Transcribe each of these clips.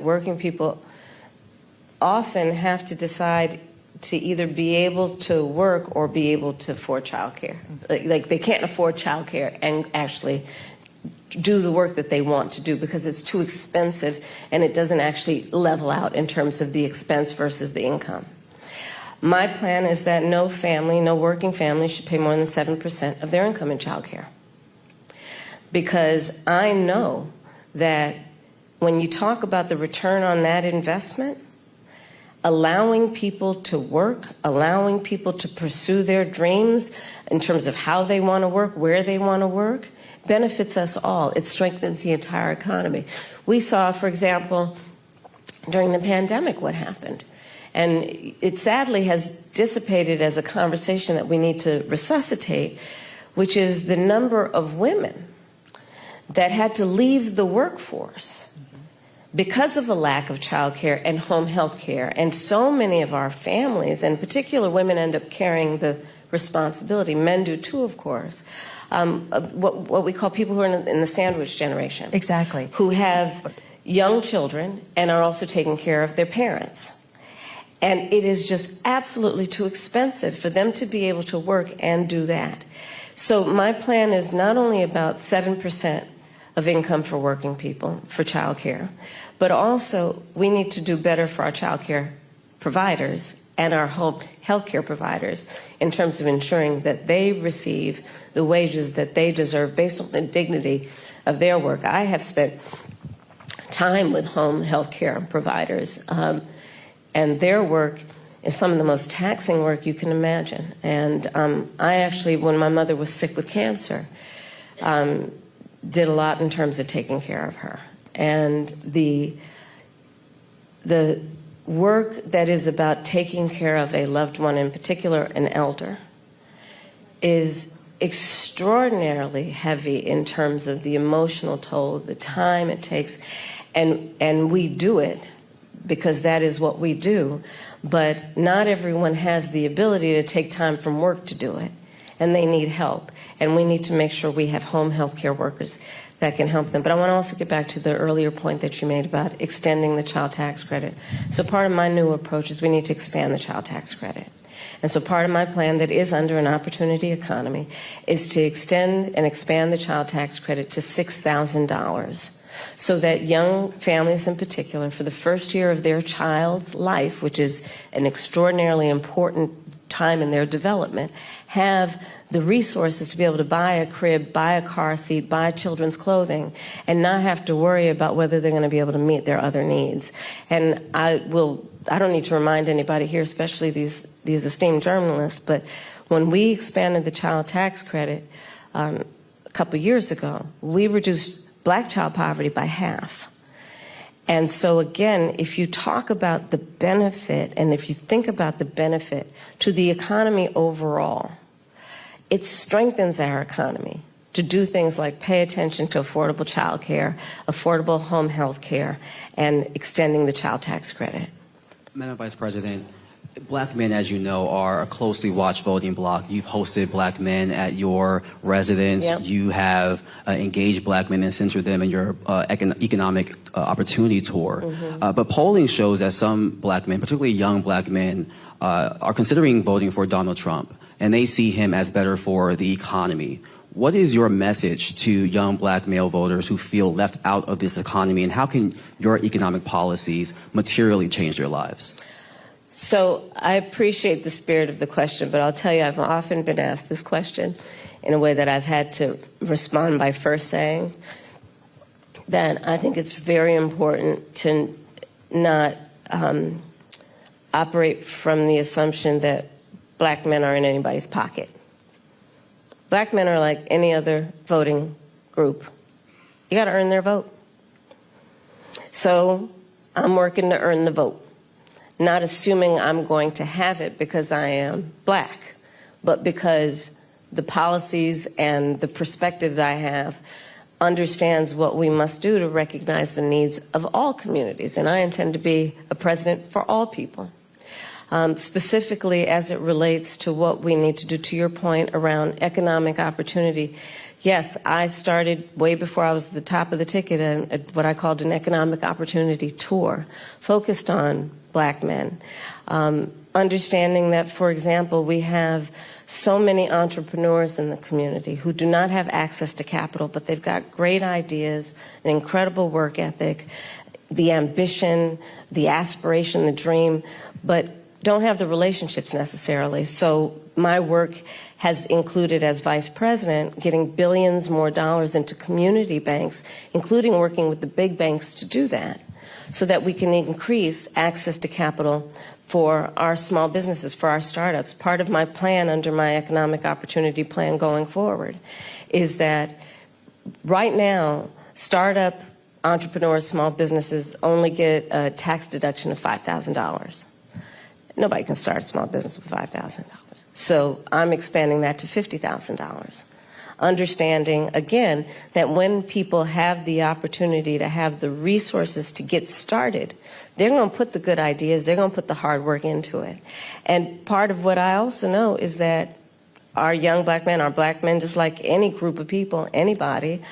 Working people often have to decide to either be able to work or be able to afford childcare. Like they can't afford childcare and actually do the work that they want to do because it's too expensive and it doesn't actually level out in terms of the expense versus the income. My plan is that no family, no working family should pay more than 7% of their income in childcare. Because I know that when you talk about the return on that investment, allowing people to work, allowing people to pursue their dreams in terms of how they want to work, where they want to work, benefits us all. It strengthens the entire economy. We saw, for example, during the pandemic what happened. And it sadly has dissipated as a conversation that we need to resuscitate, which is the number of women that had to leave the workforce because of a lack of child care and home health care. And so many of our families, and in particular women, end up carrying the responsibility. Men do too, of course. What we call people who are in the sandwich generation. Exactly. Who have young children and are also taking care of their parents. And it is just absolutely too expensive for them to be able to work and do that. So my plan is not only about 7% of income for working people for child care, but also we need to do better for our child care providers and our home health care providers in terms of ensuring that they receive the wages that they deserve based on the dignity of their work. I have spent time with home health care providers, and their work is some of the most taxing work you can imagine. And I actually, when my mother was sick with cancer, did a lot in terms of taking care of her. And the work that is about taking care of a loved one, in particular an elder, is extraordinarily heavy in terms of the emotional toll, the time it takes. And we do it because that is what we do. But not everyone has the ability to take time from work to do it. And they need help. And we need to make sure we have home health care workers that can help them. But I want to also get back to the earlier point that you made about extending the child tax credit. So part of my new approach is we need to expand the child tax credit. And so part of my plan that is under an opportunity economy is to extend and expand the child tax credit to $6,000 so that young families in particular, for the first year of their child's life, which is an extraordinarily important time in their development, have the resources to be able to buy a crib, buy a car seat, buy children's clothing, and not have to worry about whether they're going to be able to meet their other needs. And I don't need to remind anybody here, especially these esteemed journalists, but when we expanded the child tax credit a couple years ago, we reduced black child poverty by half. And so again, if you talk about the benefit and if you think about the benefit to the economy overall, it strengthens our economy to do things like pay attention to affordable child care, affordable home health care, and extending the child tax credit. Madam Vice President, black men, as you know, are a closely watched voting bloc. You've hosted black men at your residence. Yep. You have engaged black men and centered them in your economic opportunity tour. Mm-hmm. But polling shows that some black men, particularly young black men, are considering voting for Donald Trump, and they see him as better for the economy. What is your message to young black male voters who feel left out of this economy, and how can your economic policies materially change their lives? So I appreciate the spirit of the question, but I'll tell you, I've often been asked this question in a way that I've had to respond by first saying that I think it's very important to not operate from the assumption that black men are in anybody's pocket. Black men are like any other voting group. You got to earn their vote. So I'm working to earn the vote. Not assuming I'm going to have it because I am black, but because the policies and the perspectives I have understands what we must do to recognize the needs of all communities. And I intend to be a president for all people. Specifically as it relates to what we need to do, to your point around economic opportunity, Yes, I started way before I was at the top of the ticket at what I called an economic opportunity tour, focused on black men. Understanding that, for example, we have so many entrepreneurs in the community who do not have access to capital, but they've got great ideas, an incredible work ethic, the ambition, the aspiration, the dream, but don't have the relationships necessarily. So my work has included, as vice president, getting billions more dollars into community banks, including working with the big banks to do that, so that we can increase access to capital for our small businesses, for our startups. Part of my plan under my economic opportunity plan going forward is that right now, startup entrepreneurs, small businesses only get a tax deduction of $5,000. Nobody can start a small business with $5,000. So I'm expanding that to $50,000. Understanding, again, that when people have the opportunity to have the resources to get started, they're going to put the good ideas, they're going to put the hard work into it. And part of what I also know is that our young black men, just like any group of people, anybody,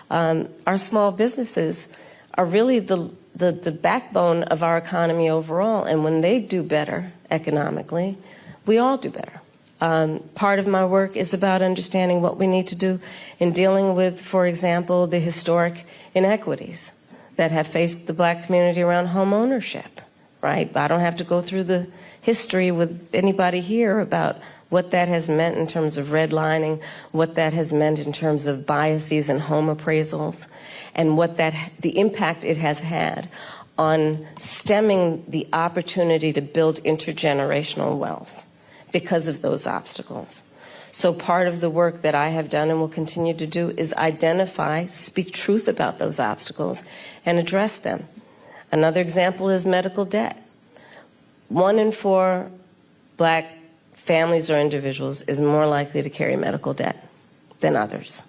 our small businesses are really the backbone of our economy overall. And when they do better economically, we all do better. Part of my work is about understanding what we need to do in dealing with, for example, the historic inequities that have faced the black community around home ownership, right? I don't have to go through the history with anybody here about what that has meant in terms of redlining, what that has meant in terms of biases and home appraisals, and what the impact it has had on stemming the opportunity to build intergenerational wealth because of those obstacles. So part of the work that I have done and will continue to do is identify, speak truth about those obstacles, and address them. Another example is medical debt. 1 in 4 black families or individuals is more likely to carry medical debt than others.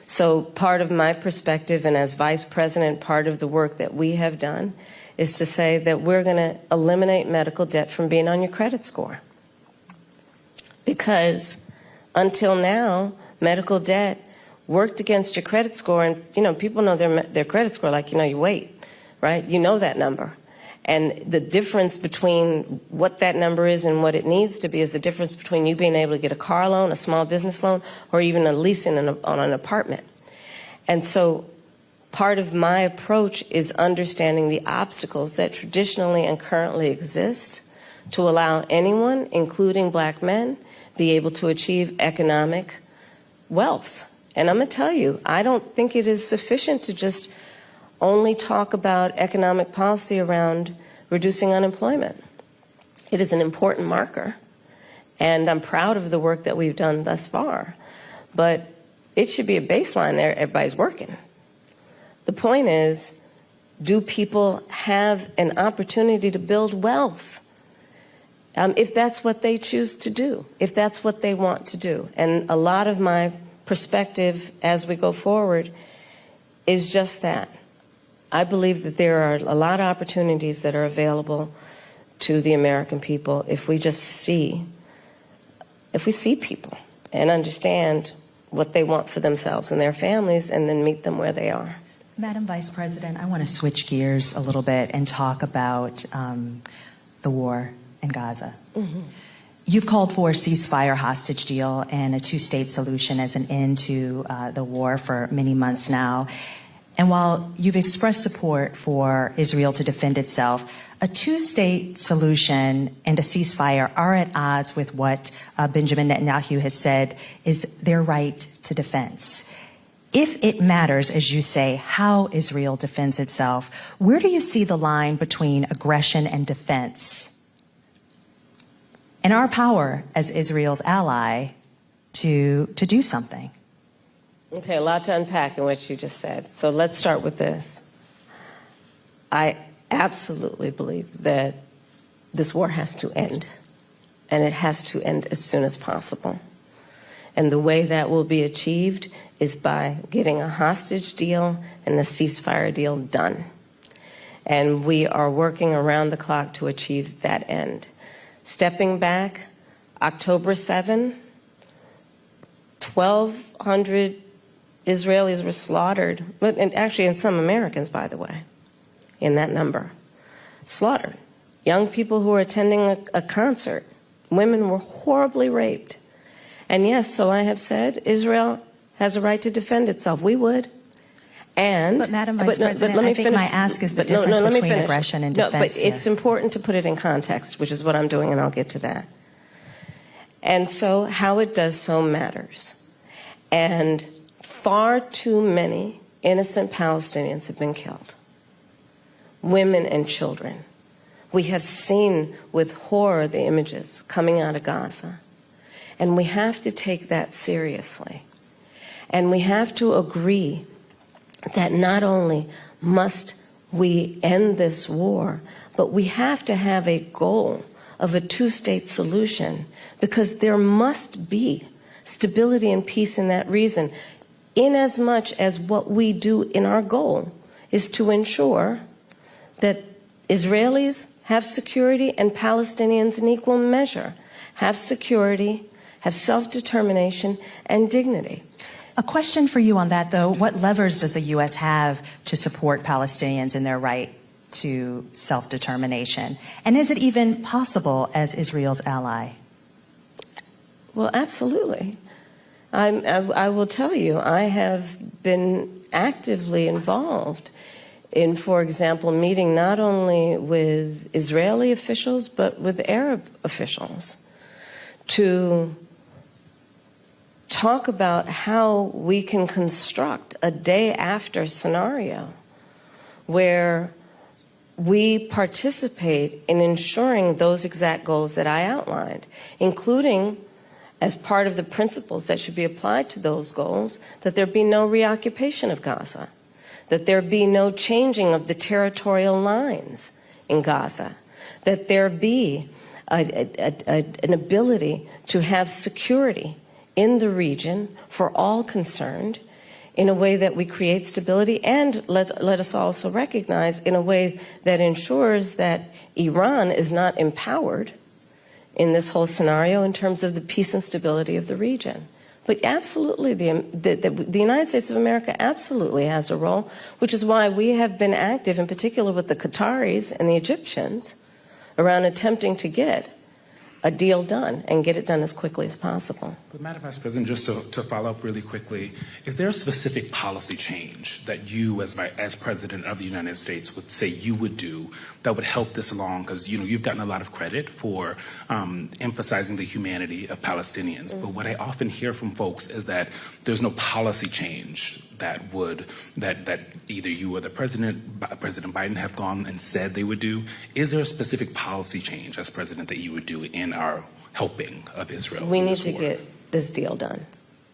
So part of my perspective, and as vice president, part of the work that we have done is to say that we're going to eliminate medical debt from being on your credit score. Because until now, medical debt worked against your credit score, and people know their credit score like your weight, right? You know that number. And the difference between what that number is and what it needs to be is the difference between you being able to get a car loan, a small business loan, or even a lease on an apartment. And so part of my approach is understanding the obstacles that traditionally and currently exist to allow anyone, including black men, be able to achieve economic wealth. And I'm going to tell you, I don't think it is sufficient to just only talk about economic policy around reducing unemployment. It is an important marker, and I'm proud of the work that we've done thus far. But it should be a baseline there. Everybody's working. The point is, do people have an opportunity to build wealth? If that's what they choose to do, if that's what they want to do. And a lot of my perspective as we go forward is just that. I believe that there are a lot of opportunities that are available to the American people if we just see people and understand what they want for themselves and their families, and then meet them where they are. Madam Vice President, I want to switch gears a little bit and talk about the war in Gaza. Mm-hmm. You've called for a ceasefire hostage deal and a two-state solution as an end to the war for many months now. And while you've expressed support for Israel to defend itself, a two-state solution and a ceasefire are at odds with what Benjamin Netanyahu has said is their right to defense. If it matters, as you say, how Israel defends itself, where do you see the line between aggression and defense? And our power as Israel's ally to do something? Okay, a lot to unpack in what you just said. So let's start with this. I absolutely believe that this war has to end, and it has to end as soon as possible. And the way that will be achieved is by getting a hostage deal and a ceasefire deal done. And we are working around the clock to achieve that end. Stepping back, October 7, 1,200 Israelis were slaughtered, and actually and some Americans, by the way, in that number, slaughtered. Young people who were attending a concert, women were horribly raped. And yes, so I have said, Israel has a right to defend itself. We would. But Madam Vice President, I think my ask is the difference between aggression and defense. No, but it's important to put it in context, which is what I'm doing, and I'll get to that. And so how it does so matters. And far too many innocent Palestinians have been killed, women and children. We have seen with horror the images coming out of Gaza, and we have to take that seriously. And we have to agree that not only must we end this war, but we have to have a goal of a two-state solution, because there must be stability and peace in that region, inasmuch as what we do in our goal is to ensure that Israelis have security and Palestinians in equal measure have security, have self-determination and dignity. A question for you on that, though. What levers does the U.S. have to support Palestinians in their right to self-determination? And is it even possible as Israel's ally? Well, absolutely. I will tell you, I have been actively involved in, for example, meeting not only with Israeli officials, but with Arab officials to talk about how we can construct a day after scenario where we participate in ensuring those exact goals that I outlined, including as part of the principles that should be applied to those goals, that there be no reoccupation of Gaza, that there be no changing of the territorial lines in Gaza, that there be an ability to have security in the region for all concerned in a way that we create stability, and let us also recognize in a way that ensures that Iran is not empowered in this whole scenario in terms of the peace and stability of the region. But absolutely, the United States of America absolutely has a role, which is why we have been active, in particular with the Qataris and the Egyptians, around attempting to get a deal done and get it done as quickly as possible. But Madam Vice President, just to follow up really quickly, is there a specific policy change that you as President of the United States would say you would do that would help this along? Because you've gotten a lot of credit for emphasizing the humanity of Palestinians. But what I often hear from folks is that there's no policy change that either you or President Biden have gone and said they would do. Is there a specific policy change as president that you would do in our helping of Israel? We need to get this deal done,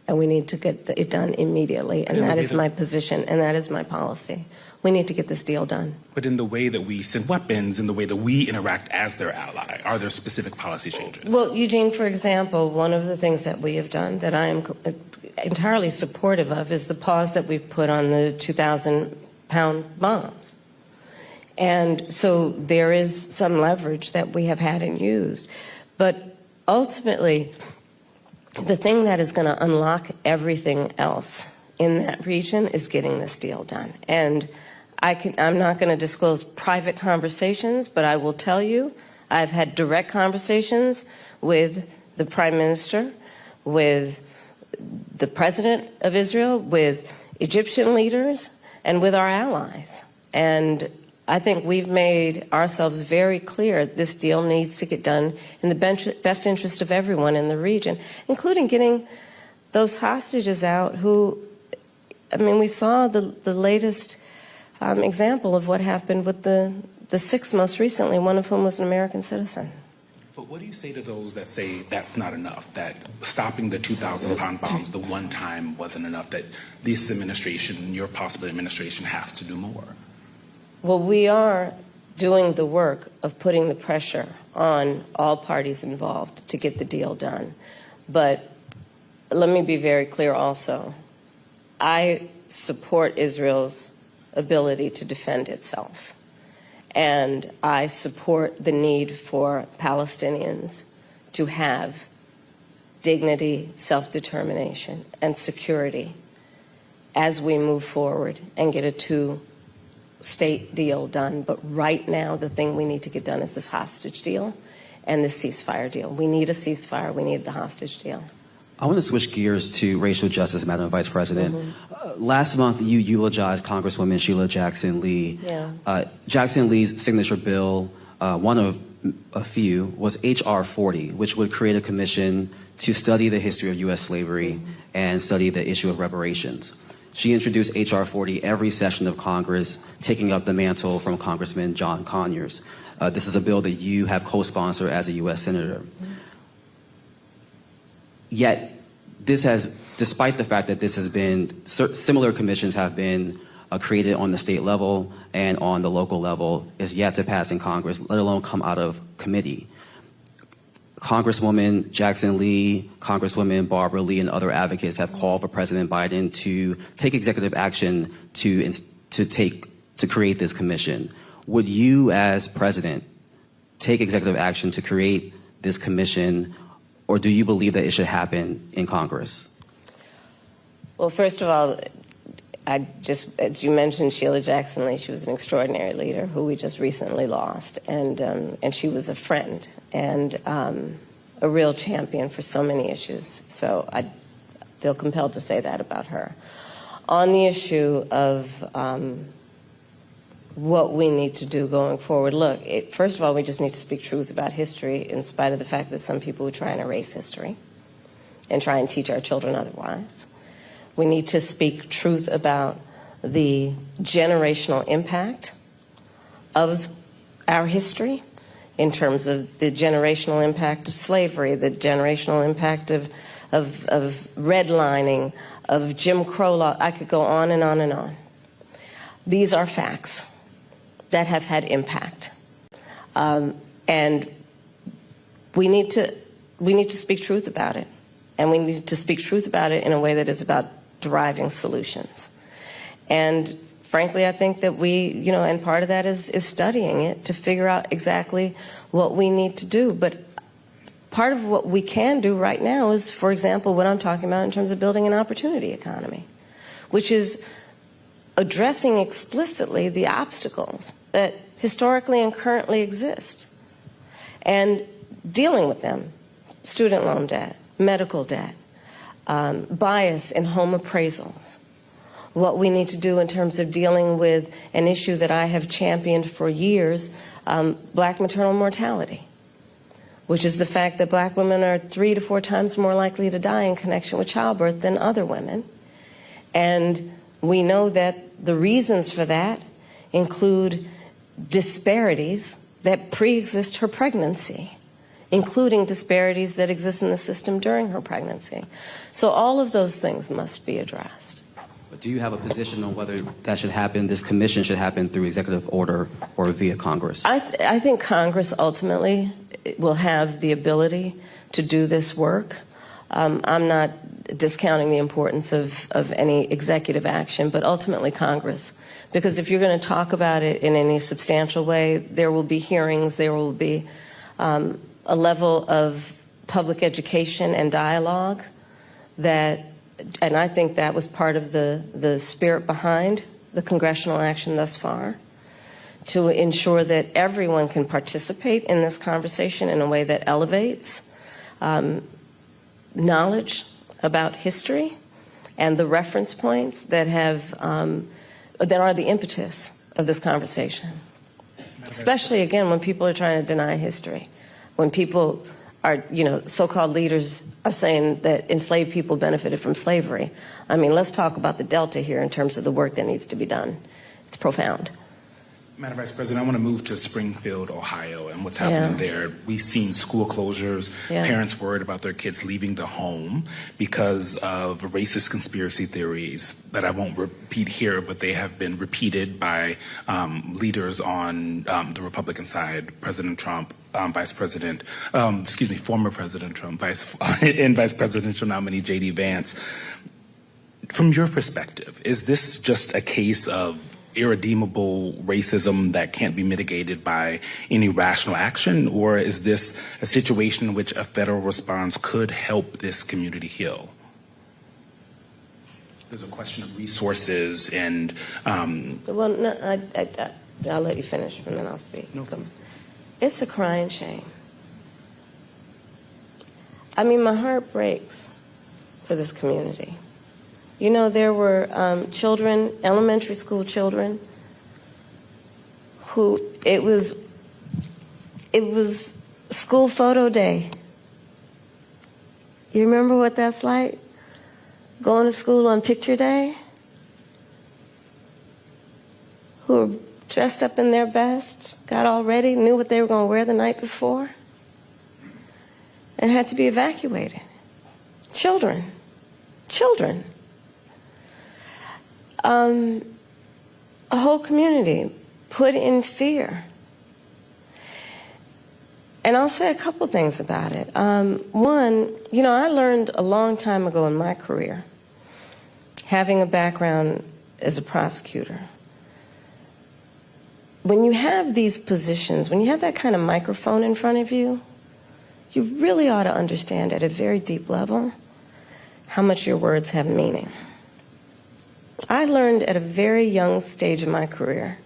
and we need to get it done immediately, and that is my position, and that is my policy. We need to get this deal done. But in the way that we send weapons, in the way that we interact as their ally, are there specific policy changes? Well, Eugene, for example, one of the things that we have done that I am entirely supportive of is the pause that we've put on the 2,000-pound bombs. And so there is some leverage that we have had and used. But ultimately, the thing that is going to unlock everything else in that region is getting this deal done. And I'm not going to disclose private conversations, but I will tell you I've had direct conversations with the Prime Minister, with the President of Israel, with Egyptian leaders, and with our allies. And I think we've made ourselves very clear this deal needs to get done in the best interest of everyone in the region, including getting those hostages out who, I mean, we saw the latest example of what happened with the 6 most recently, one of whom was an American citizen. But what do you say to those that say that's not enough, that stopping the 2,000-pound bombs the one time wasn't enough, that this administration, your possible administration, has to do more? Well, we are doing the work of putting the pressure on all parties involved to get the deal done. But let me be very clear also. I support Israel's ability to defend itself. And I support the need for Palestinians to have dignity, self-determination, and security. as we move forward and get a two-state deal done. But right now, the thing we need to get done is this hostage deal and this ceasefire deal. We need a ceasefire. We need the hostage deal. I want to switch gears to racial justice, Madam Vice President. Last month, you eulogized Congresswoman Sheila Jackson Lee. Yeah. Jackson Lee's signature bill, one of a few, was H.R. 40, which would create a commission to study the history of U.S. slavery and study the issue of reparations. She introduced H.R. 40 every session of Congress, taking up the mantle from Congressman John Conyers. This is a bill that you have co-sponsored as a U.S. Senator. Yet, this has, despite the fact that this has been, similar commissions have been created on the state level and on the local level, is yet to pass in Congress, let alone come out of committee. Congresswoman Jackson Lee, Congresswoman Barbara Lee, and other advocates have called for President Biden to take executive action to create this commission. Would you, as president, take executive action to create this commission, or do you believe that it should happen in Congress? Well, first of all, as you mentioned, Sheila Jackson Lee, she was an extraordinary leader who we just recently lost, and she was a friend and a real champion for so many issues. So I feel compelled to say that about her. On the issue of what we need to do going forward, look, first of all, we just need to speak truth about history, in spite of the fact that some people would try and erase history and try and teach our children otherwise. We need to speak truth about the generational impact of our history, in terms of the generational impact of slavery, the generational impact of redlining, of Jim Crow law. I could go on and on and on. These are facts that have had impact, and we need to speak truth about it, and we need to speak truth about it in a way that is about deriving solutions. And frankly, I think that we, and part of that is studying it to figure out exactly what we need to do. But part of what we can do right now is, for example, what I'm talking about in terms of building an opportunity economy, which is addressing explicitly the obstacles that historically and currently exist and dealing with them: student loan debt, medical debt, bias in home appraisals. What we need to do in terms of dealing with an issue that I have championed for years, black maternal mortality, which is the fact that black women are 3 to 4 times more likely to die in connection with childbirth than other women. And we know that the reasons for that include disparities that pre-exist her pregnancy, including disparities that exist in the system during her pregnancy. So all of those things must be addressed. But do you have a position on whether that should happen, this commission should happen through executive order or via Congress? I think Congress ultimately will have the ability to do this work. I'm not discounting the importance of any executive action, but ultimately Congress. Because if you're going to talk about it in any substantial way, there will be hearings, there will be a level of public education and dialogue that, and I think that was part of the spirit behind the congressional action thus far, to ensure that everyone can participate in this conversation in a way that elevates knowledge about history and the reference points that have that are the impetus of this conversation. Especially, again, when people are trying to deny history. When people are, so-called leaders are saying that enslaved people benefited from slavery. I mean, let's talk about the delta here in terms of the work that needs to be done. It's profound. Madam Vice President, I want to move to Springfield, Ohio, and what's happening there. We've seen school closures, parents worried about their kids leaving the home because of racist conspiracy theories that I won't repeat here, but they have been repeated by leaders on the Republican side, President Trump, former President Trump, and Vice Presidential nominee J.D. Vance. From your perspective, is this just a case of irredeemable racism that can't be mitigated by any rational action, or is this a situation in which a federal response could help this community heal? there's a question of resources and. Well, no, I'll let you finish and then I'll speak. No, please. It's a crying shame. I mean, my heart breaks for this community. You know, there were children, elementary school children, who it was school photo day. You remember what that's like? Going to school on picture day? Who were dressed up in their best, got all ready, knew what they were going to wear the night before, and had to be evacuated. Children. A whole community put in fear. And I'll say a couple things about it. One, you know, I learned a long time ago in my career, having a background as a prosecutor, when you have these positions, when you have that kind of microphone in front of you, you really ought to understand at a very deep level how much your words have meaning. I learned at a very young stage of my career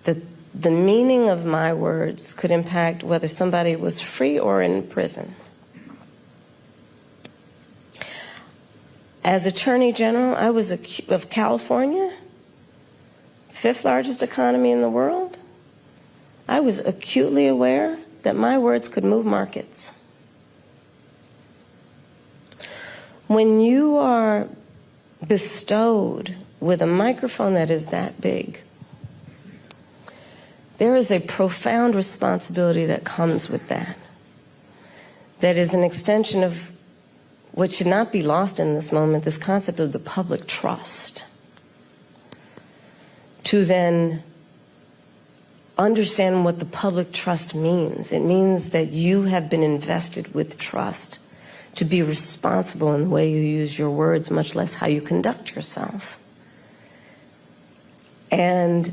that the meaning of my words could impact whether somebody was free or in prison. As Attorney General, I was of California, fifth largest economy in the world. I was acutely aware that my words could move markets. When you are bestowed with a microphone that is that big, there is a profound responsibility that comes with that. That is an extension of what should not be lost in this moment, this concept of the public trust. To then understand what the public trust means. It means that you have been invested with trust to be responsible in the way you use your words, much less how you conduct yourself. And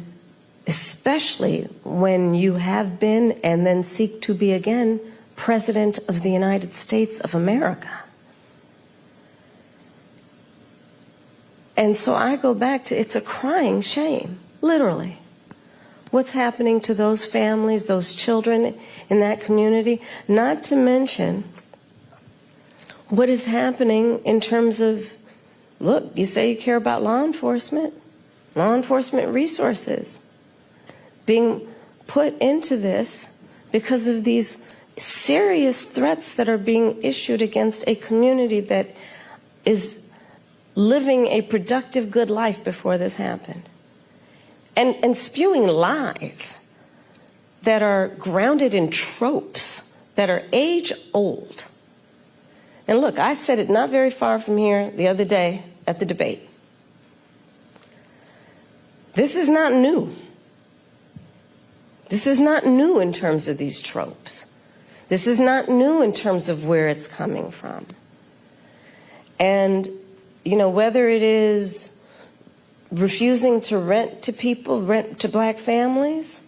especially when you have been and then seek to be again President of the United States of America. And so I go back to, it's a crying shame, literally, what's happening to those families, those children in that community, not to mention what is happening in terms of, look, you say you care about law enforcement resources being put into this because of these serious threats that are being issued against a community that is living a productive, good life before this happened. And spewing lies that are grounded in tropes that are age-old. And look, I said it not very far from here the other day at the debate. This is not new. This is not new in terms of these tropes. This is not new in terms of where it's coming from. And, you know, whether it is refusing to rent to people, rent to black families,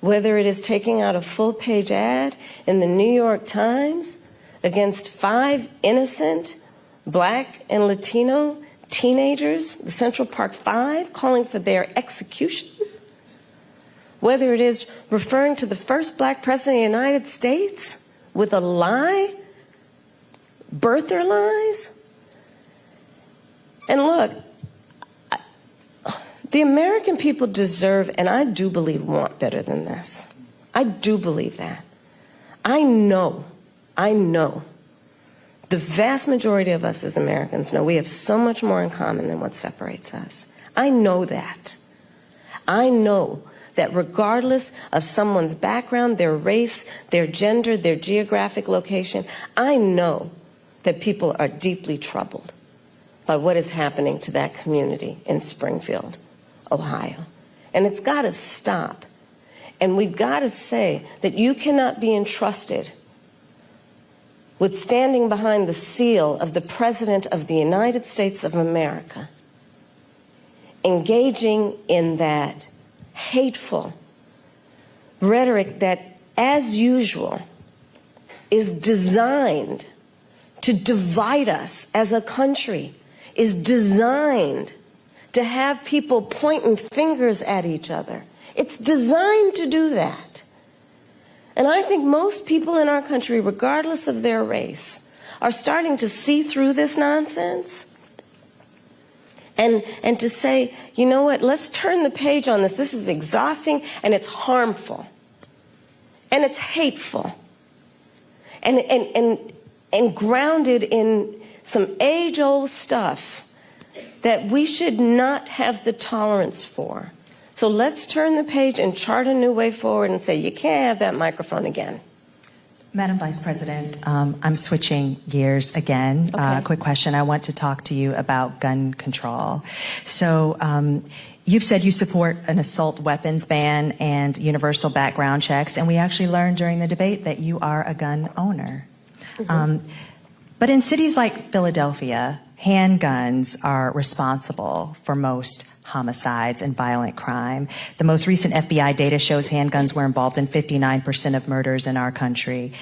whether it is taking out a full-page ad in the New York Times against 5 innocent black and Latino teenagers, the Central Park 5, calling for their execution, whether it is referring to the first black president of the United States with a lie, birther lies. And look, the American people deserve, and I do believe want better than this. I do believe that. I know, the vast majority of us as Americans know we have so much more in common than what separates us. I know that. I know that regardless of someone's background, their race, their gender, their geographic location, I know that people are deeply troubled by what is happening to that community in Springfield, Ohio. And it's got to stop. And we've got to say that you cannot be entrusted with standing behind the seal of the President of the United States of America, engaging in that hateful rhetoric that, as usual, is designed to divide us as a country is designed to have people pointing fingers at each other. It's designed to do that. And I think most people in our country, regardless of their race, are starting to see through this nonsense and to say, you know what, let's turn the page on this. This is exhausting and it's harmful and it's hateful and grounded in some age-old stuff that we should not have the tolerance for. So let's turn the page and chart a new way forward and say, you can't have that microphone again. Madam Vice President, I'm switching gears again. Okay. Quick question. I want to talk to you about gun control. So you've said you support an assault weapons ban and universal background checks, and we actually learned during the debate that you are a gun owner. Mm-hmm. But in cities like Philadelphia, handguns are responsible for most homicides and violent crime. The most recent FBI data shows handguns were involved in 59% of murders in our country.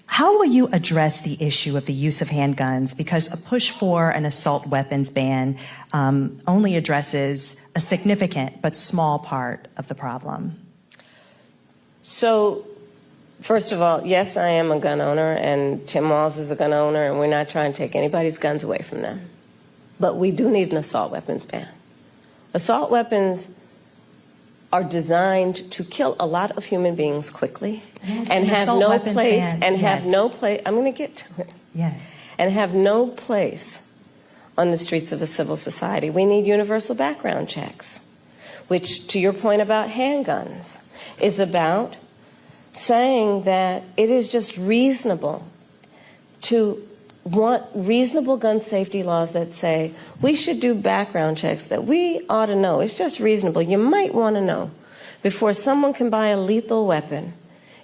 How will you address the issue of the use of handguns? Because a push for an assault weapons ban only addresses a significant but small part of the problem. So, first of all, yes, I am a gun owner, and Tim Walz is a gun owner, and we're not trying to take anybody's guns away from them. But we do need an assault weapons ban. Assault weapons are designed to kill a lot of human beings quickly, yes, and have no place, and yes. have no place, I'm going to get to it. Yes. And have no place on the streets of a civil society. We need universal background checks, which, to your point about handguns, is about saying that it is just reasonable to want reasonable gun safety laws that say we should do background checks that we ought to know. It's just reasonable. You might want to know before someone can buy a lethal weapon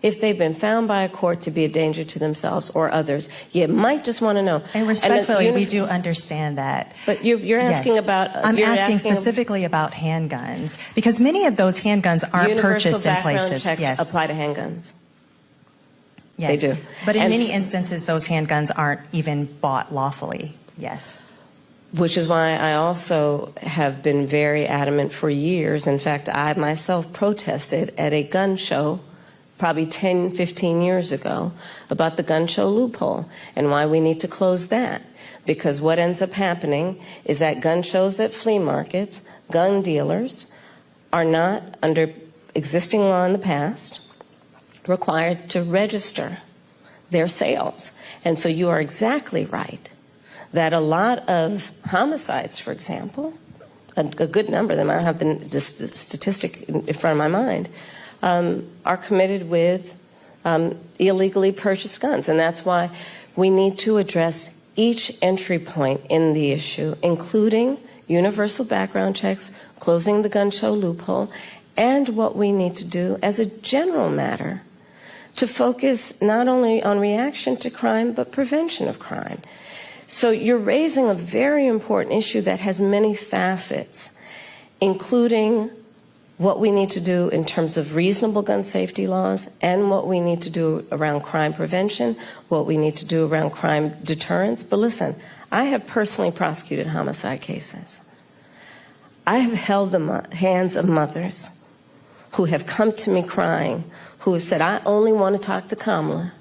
if they've been found by a court to be a danger to themselves or others. You might just want to know. And respectfully, we do understand that. But you're asking yes. about... I'm asking specifically about handguns, because many of those handguns aren't purchased in places. Universal background checks apply to handguns. Yes. They do. But in many instances, those handguns aren't even bought lawfully. Yes. Which is why I also have been very adamant for years. In fact, I myself protested at a gun show probably 10, 15 years ago about the gun show loophole and why we need to close that. Because what ends up happening is that gun shows at flea markets, gun dealers are not, under existing law in the past, required to register their sales. And so you are exactly right that a lot of homicides, for example, a good number of them, I don't have the statistic in front of my mind, are committed with illegally purchased guns. And that's why we need to address each entry point in the issue, including universal background checks, closing the gun show loophole, and what we need to do as a general matter to focus not only on reaction to crime, but prevention of crime. So you're raising a very important issue that has many facets, including what we need to do in terms of reasonable gun safety laws and what we need to do around crime prevention, what we need to do around crime deterrence. But listen, I have personally prosecuted homicide cases. I have held the hands of mothers who have come to me crying, who have said, I only want to talk to Kamala,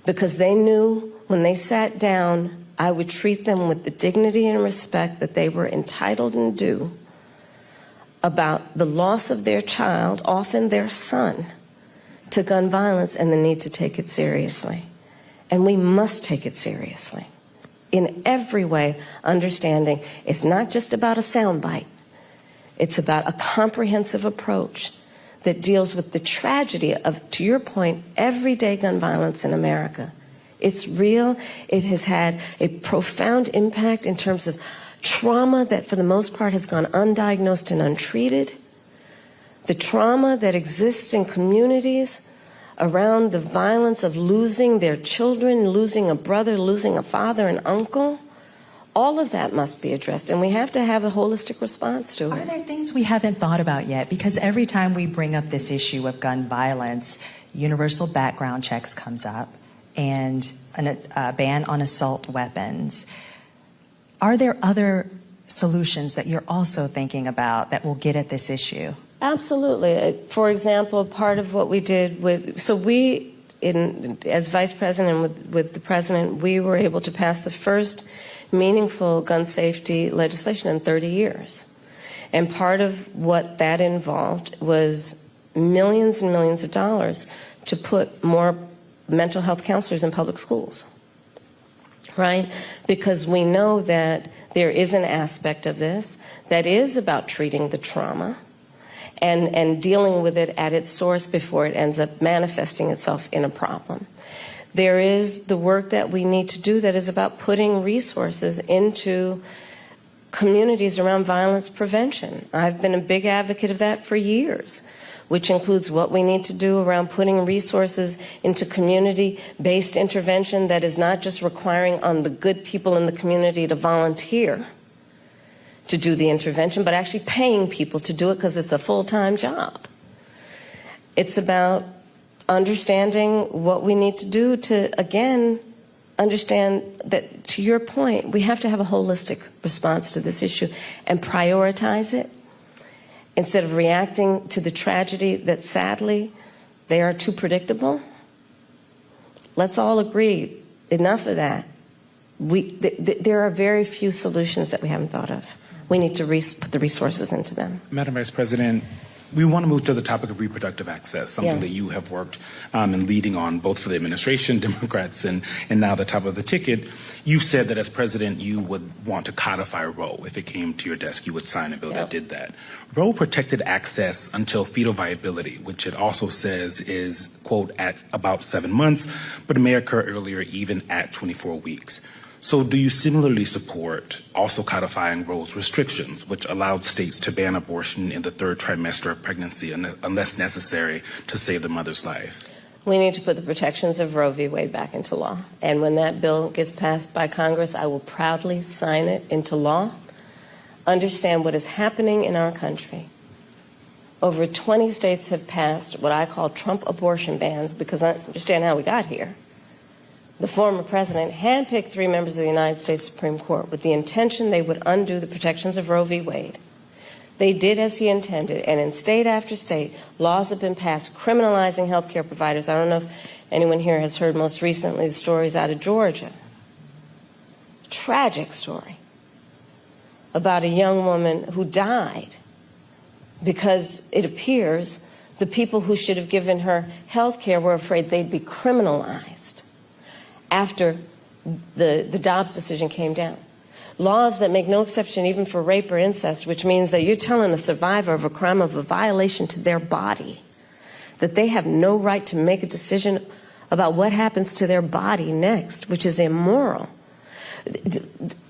because they knew when they sat down, I would treat them with the dignity and respect that they were entitled and due about the loss of their child, often their son, to gun violence and the need to take it seriously. And we must take it seriously in every way, understanding it's not just about a soundbite. It's about a comprehensive approach that deals with the tragedy of, to your point, everyday gun violence in America. It's real. It has had a profound impact in terms of trauma that for the most part has gone undiagnosed and untreated. The trauma that exists in communities around the violence of losing their children, losing a brother, losing a father, an uncle. All of that must be addressed, and we have to have a holistic response to it. Are there things we haven't thought about yet? Because every time we bring up this issue of gun violence, universal background checks comes up and a ban on assault weapons. Are there other solutions that you're also thinking about that will get at this issue? Absolutely. For example, part of what we did as vice president with the president, we were able to pass the first meaningful gun safety legislation in 30 years. And part of what that involved was millions and millions of dollars to put more mental health counselors in public schools, right? Because we know that there is an aspect of this that is about treating the trauma and dealing with it at its source before it ends up manifesting itself in a problem. There is the work that we need to do that is about putting resources into communities around violence prevention. I've been a big advocate of that for years, which includes what we need to do around putting resources into community-based intervention that is not just requiring on the good people in the community to volunteer to do the intervention, but actually paying people to do it because it's a full-time job. It's about understanding what we need to do to, again, understand that, to your point, we have to have a holistic response to this issue and prioritize it instead of reacting to the tragedy that, sadly, they are too predictable. Let's all agree, enough of that. There are very few solutions that we haven't thought of. We need to put the resources into them. Madam Vice President, we want to move to the topic of reproductive access, something that you have worked in leading on both for the administration, Democrats, and now the top of the ticket. You've said that as president, you would want to codify Roe. If it came to your desk, you would sign a bill that did that. Roe protected access until fetal viability, which it also says is, quote, at about 7 months, but it may occur earlier, even at 24 weeks. So do you similarly support also codifying Roe's restrictions, which allowed states to ban abortion in the 3rd trimester of pregnancy unless necessary to save the mother's life? We need to put the protections of Roe v. Wade back into law. And when that bill gets passed by Congress, I will proudly sign it into law. Understand what is happening in our country. Over 20 states have passed what I call Trump abortion bans because I understand how we got here. The former president handpicked 3 members of the United States Supreme Court with the intention they would undo the protections of Roe v. Wade. They did as he intended, and in state after state, laws have been passed criminalizing healthcare providers. I don't know if anyone here has heard most recently the stories out of Georgia. Tragic story about a young woman who died because it appears the people who should have given her health care were afraid they'd be criminalized after the Dobbs decision came down. Laws that make no exception even for rape or incest, which means that you're telling a survivor of a crime of a violation to their body that they have no right to make a decision about what happens to their body next, which is immoral.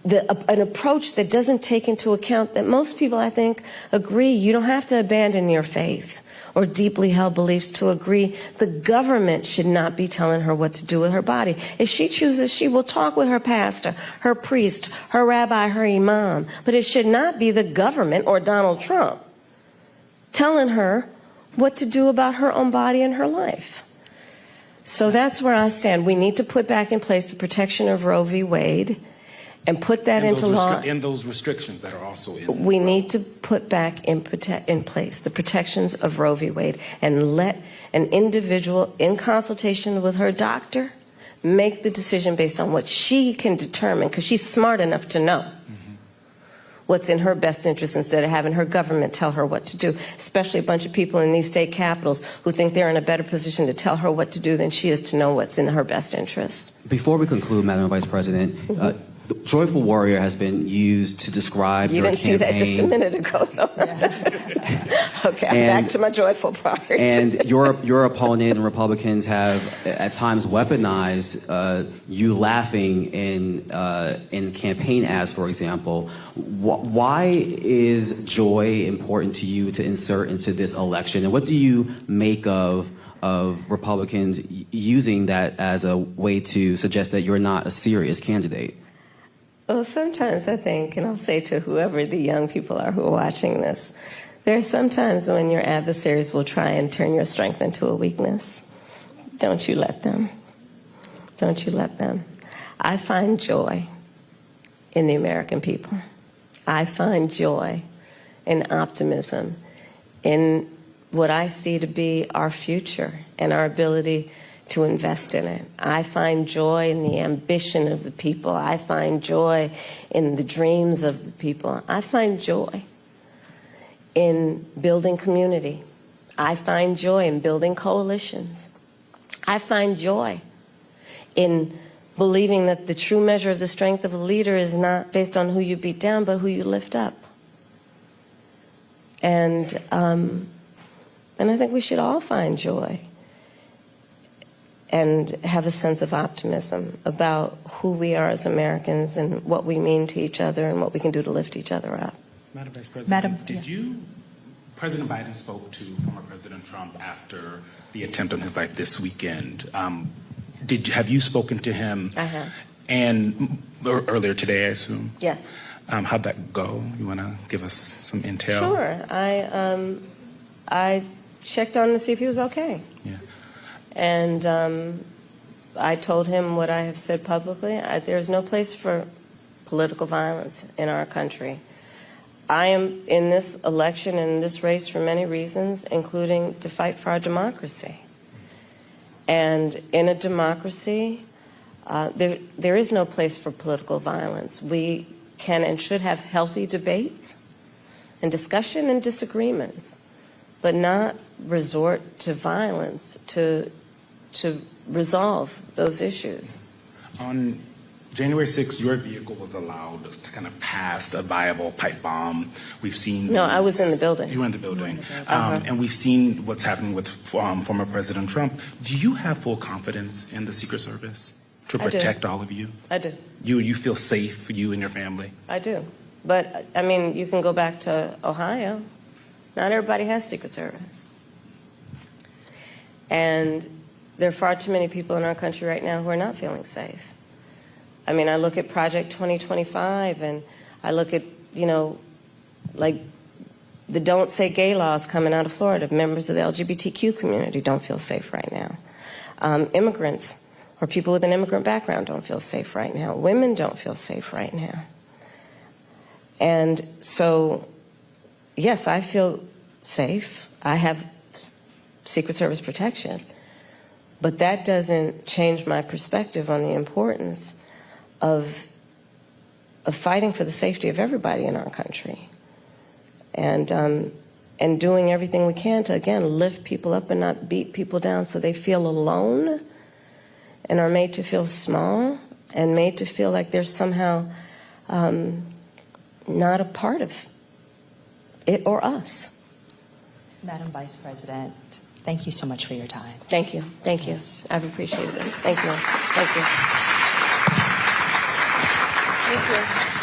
An approach that doesn't take into account that most people, I think, agree you don't have to abandon your faith or deeply held beliefs to agree the government should not be telling her what to do with her body. If she chooses, she will talk with her pastor, her priest, her rabbi, her imam, but it should not be the government or Donald Trump telling her what to do about her own body and her life. So that's where I stand. We need to put back in place the protection of Roe v. Wade and put that into law. And those restrictions that are also in. We need to put back in place the protections of Roe v. Wade and let an individual, in consultation with her doctor, make the decision based on what she can determine, because she's smart enough to know what's in her best interest instead of having her government tell her what to do, especially a bunch of people in these state capitals who think they're in a better position to tell her what to do than she is to know what's in her best interest. Before we conclude, Madam Vice President, Joyful Warrior has been used to describe your campaign. You didn't see that just a minute ago, though. Okay, I'm back to my joyful part. And your opponent and Republicans have at times weaponized you laughing in campaign ads, for example. Why is joy important to you to insert into this election? And what do you make of Republicans using that as a way to suggest that you're not a serious candidate? Well, sometimes I think, and I'll say to whoever the young people are who are watching this, there are some times when your adversaries will try and turn your strength into a weakness. Don't you let them. Don't you let them. I find joy in the American people. I find joy and optimism in what I see to be our future and our ability to invest in it. I find joy in the ambition of the people. I find joy in the dreams of the people. I find joy in building community. I find joy in building coalitions. I find joy in believing that the true measure of the strength of a leader is not based on who you beat down, but who you lift up. And I think we should all find joy and have a sense of optimism about who we are as Americans and what we mean to each other and what we can do to lift each other up. Madam Vice President, President Biden spoke to former President Trump after the attempt on his life this weekend. Have you spoken to him? I have. And earlier today, I assume? Yes. How'd that go? You want to give us some intel? Sure. I checked on him to see if he was okay. Yeah. And I told him what I have said publicly. There's no place for political violence in our country. I am in this election and in this race for many reasons, including to fight for our democracy. And in a democracy, there is no place for political violence. We can and should have healthy debates and discussion and disagreements, but not resort to violence to resolve those issues. On January 6th, your vehicle was allowed to kind of pass a viable pipe bomb. We've seen... No, I was in the building. You were in the building. And we've seen what's happening with former President Trump. Do you have full confidence in the Secret Service to protect all of you? I do. You feel safe, you and your family? I do. But, I mean, you can go back to Ohio. Not everybody has Secret Service. And there are far too many people in our country right now who are not feeling safe. I mean, I look at Project 2025, and I look at, like the Don't Say Gay laws coming out of Florida. Members of the LGBTQ community don't feel safe right now. Immigrants or people with an immigrant background don't feel safe right now. Women don't feel safe right now. And so, yes, I feel safe. I have Secret Service protection. But that doesn't change my perspective on the importance of fighting for the safety of everybody in our country, and doing everything we can to, again, lift people up and not beat people down so they feel alone and are made to feel small and made to feel like they're somehow not a part of it or us. Madam Vice President, thank you so much for your time. Thank you. Thank you. Yes. I've appreciated this. Thank you. Thank you. Thank you.